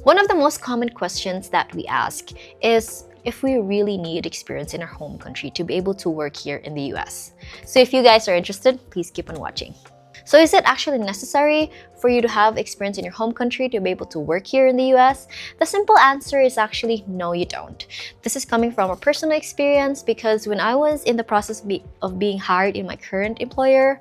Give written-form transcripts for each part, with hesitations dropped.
One of the most common questions that we ask is if we really need experience in our home country to be able to work here in the US. So if you guys are interested, please keep on watching. So is it actually necessary for you to have experience in your home country to be able to work here in the US? The simple answer is actually no, you don't. This is coming from a personal experience because when I was in the process of being hired in my current employer,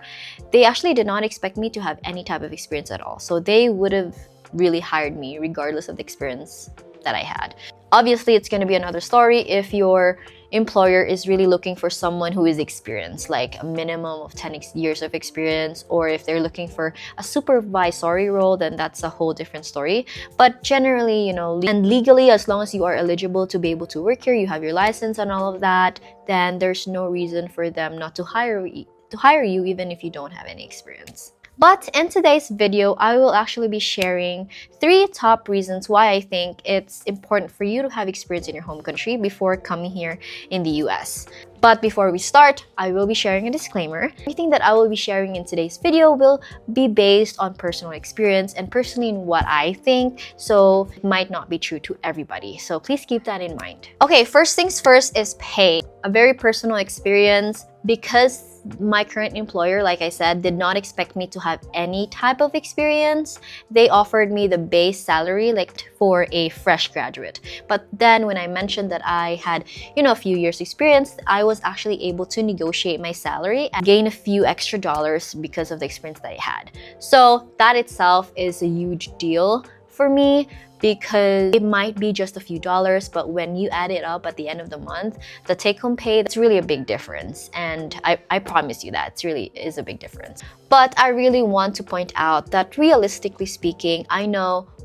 they actually did not expect me to have any type of experience at all. So they would have really hired me regardless of the experience that I had. Obviously, it's going to be another story if your employer is really looking for someone who is experienced, like a minimum of 10 years of experience, or if they're looking for a supervisory role, then that's a whole different story. But generally, and legally, as long as you are eligible to be able to work here, you have your license and all of that, then there's no reason for them not to hire you even if you don't have any experience. But in today's video, I will actually be sharing 3 top reasons why I think it's important for you to have experience in your home country before coming here in the US. But before we start, I will be sharing a disclaimer. Everything that I will be sharing in today's video will be based on personal experience and personally in what I think, so it might not be true to everybody. So please keep that in mind. Okay, first things first is pay. A very personal experience because my current employer, like I said, did not expect me to have any type of experience. They offered me the base salary like for a fresh graduate. But then when I mentioned that I had, a few years experience, I was actually able to negotiate my salary and gain a few extra dollars because of the experience that I had. So that itself is a huge deal for me, because it might be just a few dollars, but when you add it up at the end of the month, the take-home pay, that's really a big difference. And I promise you that it really is a big difference. But I really want to point out that realistically speaking, I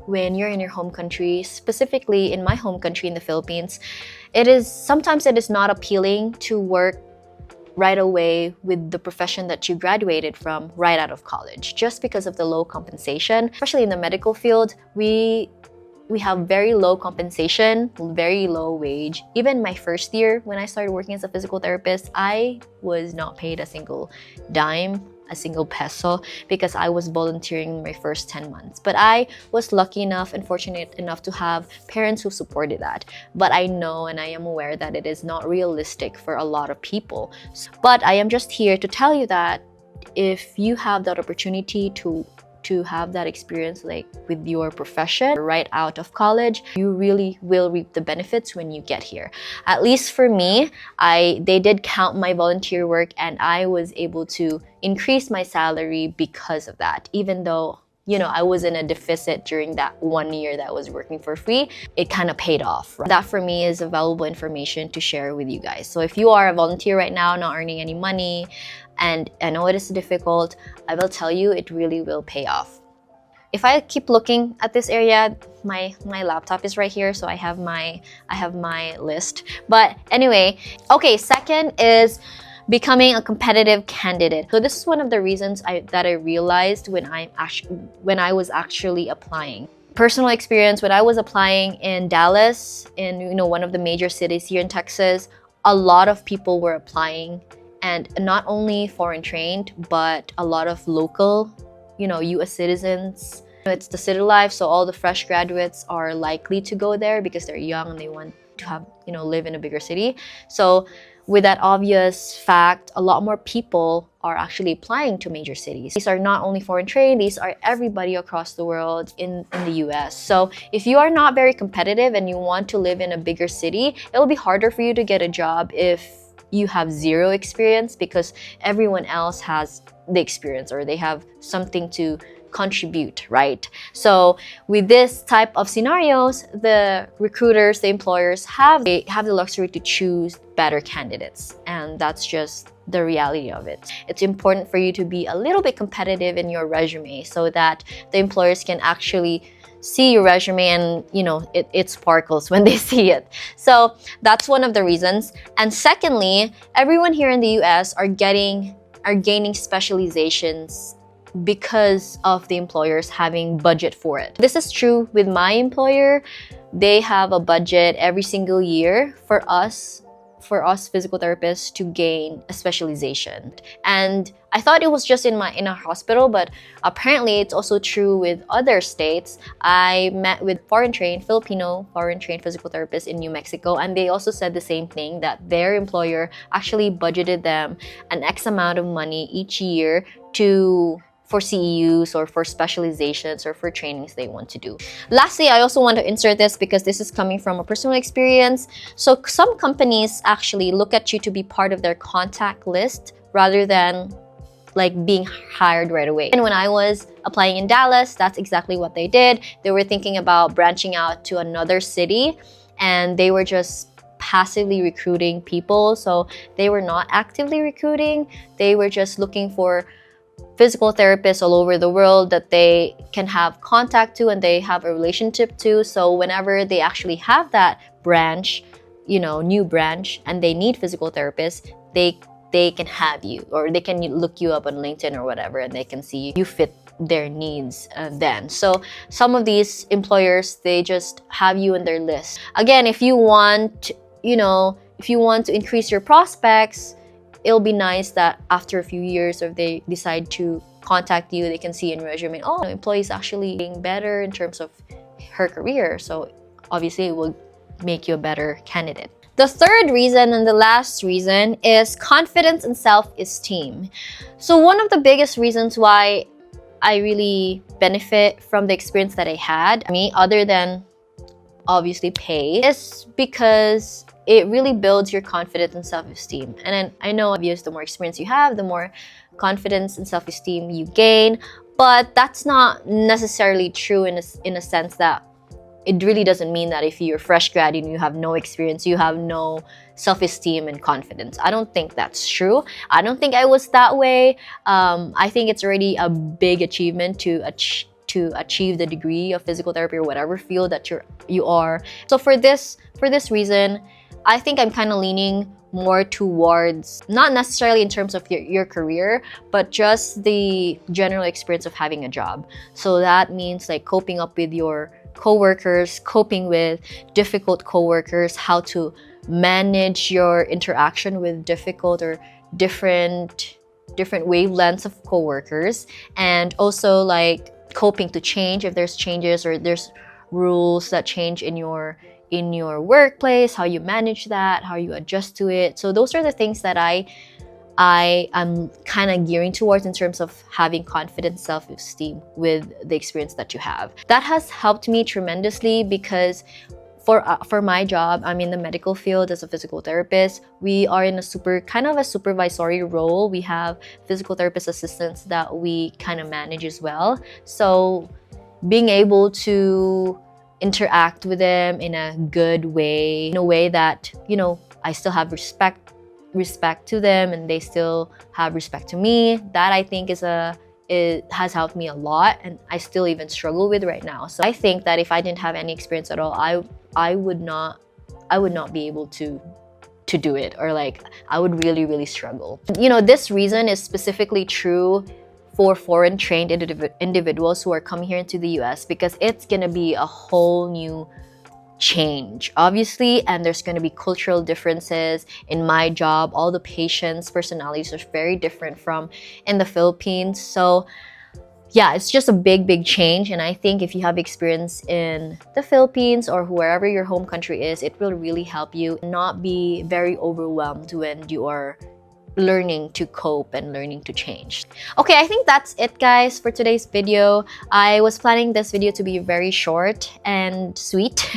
when you're in your home country, specifically in my home country in the Philippines, sometimes it is not appealing to work right away with the profession that you graduated from right out of college, just because of the low compensation. Especially in the medical field, we have very low compensation, very low wage. Even my first year when I started working as a physical therapist, I was not paid a single dime, a single peso, because I was volunteering my first 10 months. But I was lucky enough and fortunate enough to have parents who supported that. But I know and I am aware that it is not realistic for a lot of people. But I am just here to tell you that if you have that opportunity to have that experience like with your profession right out of college, you really will reap the benefits when you get here. At least for me, they did count my volunteer work and I was able to increase my salary because of that. Even though I was in a deficit during that 1 year that I was working for free, it kind of paid off. That for me is a valuable information to share with you guys. So if you are a volunteer right now, not earning any money, and I know it is difficult, I will tell you it really will pay off. If I keep looking at this area, my laptop is right here, so I have my list. But anyway, okay, second is becoming a competitive candidate. So this is one of the reasons that I realized when I was actually applying. Personal experience, when I was applying in Dallas, in one of the major cities here in Texas, a lot of people were applying, and not only foreign trained, but a lot of local, US citizens. It's the city life, so all the fresh graduates are likely to go there because they're young and they want to have, live in a bigger city. So with that obvious fact, a lot more people are actually applying to major cities. These are not only foreign trained, these are everybody across the world in the US. So if you are not very competitive and you want to live in a bigger city, it will be harder for you to get a job if you have zero experience, because everyone else has the experience or they have something to contribute, right? So with this type of scenarios, the recruiters, the employers have the luxury to choose better candidates, and that's just the reality of it. It's important for you to be a little bit competitive in your resume so that the employers can actually see your resume and it sparkles when they see it. So that's one of the reasons. And secondly, everyone here in the US are gaining specializations because of the employers having budget for it. This is true with my employer. They have a budget every single year for us for us physical therapists to gain a specialization. And I thought it was just in our hospital, but apparently it's also true with other states. I met with Filipino foreign trained physical therapists in New Mexico, and they also said the same thing, that their employer actually budgeted them an X amount of money each year for CEUs or for specializations or for trainings they want to do. Lastly, I also want to insert this because this is coming from a personal experience. So some companies actually look at you to be part of their contact list rather than like being hired right away. And when I was applying in Dallas, that's exactly what they did. They were thinking about branching out to another city, and they were just passively recruiting people. So they were not actively recruiting. They were just looking for physical therapists all over the world that they can have contact to and they have a relationship to. So whenever they actually have that branch, new branch, and they need physical therapists, they can have you, or they can look you up on LinkedIn or whatever, and they can see you fit their needs then. So some of these employers, they just have you in their list. Again, if you want to increase your prospects, it'll be nice that after a few years, if they decide to contact you, they can see in your resume, oh, the employee is actually being better in terms of her career. So obviously it will make you a better candidate. The third reason and the last reason is confidence and self-esteem. So one of the biggest reasons why I really benefit from the experience that I had, other than obviously pay, is because it really builds your confidence and self-esteem. And then I know, obviously, the more experience you have, the more confidence and self-esteem you gain. But that's not necessarily true in a sense that it really doesn't mean that if you're a fresh grad and you have no experience, you have no self-esteem and confidence. I don't think that's true. I don't think I was that way. I think it's already a big achievement to achieve the degree of physical therapy or whatever field that you are. So for this reason, I think I'm kind of leaning more towards, not necessarily in terms of your career, but just the general experience of having a job. So that means like coping up with your coworkers, coping with difficult coworkers, how to manage your interaction with difficult or different wavelengths of coworkers, and also like coping to change if there's changes or there's rules that change in your workplace, how you manage that, how you adjust to it. So those are the things that I am kind of gearing towards in terms of having confidence, self-esteem with the experience that you have. That has helped me tremendously because for my job, I'm in the medical field as a physical therapist. We are in a supervisory role. We have physical therapist assistants that we kind of manage as well. So being able to interact with them in a good way, in a way that, I still have respect to them and they still have respect to me, that I think it has helped me a lot, and I still even struggle with right now. So I think that if I didn't have any experience at all, I would not be able to do it, or like I would really, really struggle. This reason is specifically true for foreign trained individuals who are coming here into the US, because it's gonna be a whole new change, obviously, and there's going to be cultural differences in my job. All the patients' personalities are very different from in the Philippines. So yeah, it's just a big change, and I think if you have experience in the Philippines or wherever your home country is, it will really help you not be very overwhelmed when you are learning to cope and learning to change. Okay, I think that's it, guys, for today's video. I was planning this video to be very short and sweet,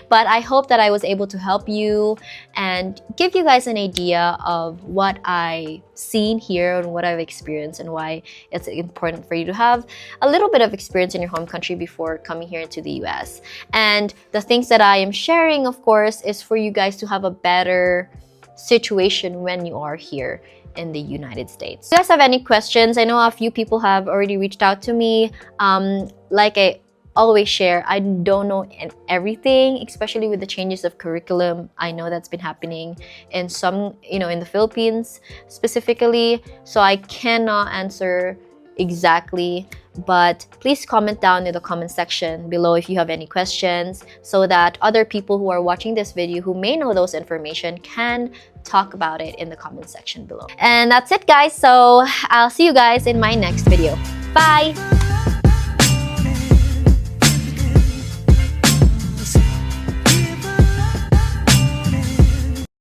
but I hope that I was able to help you and give you guys an idea of what I've seen here and what I've experienced and why it's important for you to have a little bit of experience in your home country before coming here to the US. And the things that I am sharing, of course, is for you guys to have a better situation when you are here in the United States. If you guys have any questions, I know a few people have already reached out to me. Like I always share, I don't know everything, especially with the changes of curriculum. I know that's been happening in some, in the Philippines specifically, so I cannot answer exactly But please comment down in the comment section below if you have any questions, so that other people who are watching this video who may know those information can talk about it in the comment section below. And that's it, guys. So I'll see you guys in my next video. Bye!